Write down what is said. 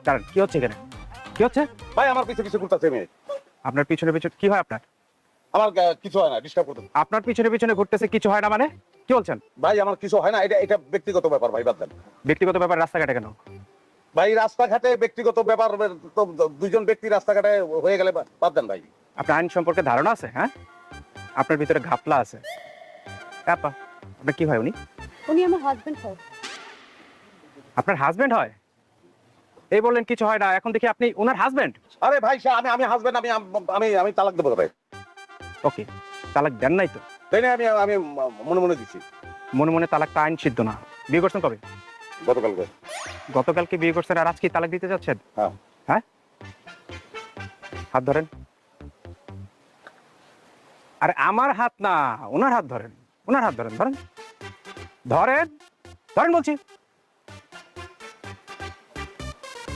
দাঁড়ান, কি হচ্ছে এখানে? কি হচ্ছে? ভাই আমার পিছে কিছু ঘুরতেছে মেয়ে। আপনার পিছনে পিছনে কি হয় আপনার? আমার কিছু হয় না, ডিস্টার্ব করতে। আপনার পিছনে পিছনে ঘুরতেছে কিছু হয় না মানে? কি বলছেন? ভাই আমার কিছু হয় না, এটা এটা ব্যক্তিগত ব্যাপার ভাই, বাদ দেন। ব্যক্তিগত ব্যাপার রাস্তাঘাটে কেন? ভাই রাস্তাঘাটে ব্যক্তিগত ব্যাপার তো দুইজন ব্যক্তি রাস্তাঘাটে হয়ে গেলে বাদ দেন ভাই। আপনার আইন সম্পর্কে ধারণা আছে? হ্যাঁ, আপনার ভিতরে ঘাপলা আছে। আপা, আপনার কি হয় উনি? উনি আমার হাজবেন্ড হয়। আপনার হাজবেন্ড হয়? এই বললেন কিছু হয় না, এখন দেখি আপনি ওনার হাজবেন্ড। আরে ভাই আমি আমি হাজবেন্ড, আমি আমি আমি তালাক দেবো ভাই। ওকে, তালাক দেন নাই তো? তাই না, আমি আমি মনে মনে দিচ্ছি। মনে মনে তালাকটা আইন সিদ্ধ না। বিয়ে করছেন কবে? গতকালকে। গতকালকে বিয়ে করছেন আর আজকে তালাক দিতে যাচ্ছেন? হ্যাঁ। হ্যাঁ, হাত ধরেন। আর আমার হাত না, ওনার হাত ধরেন। ওনার হাত ধরেন, ধরেন ধরেন ধরেন বলছি।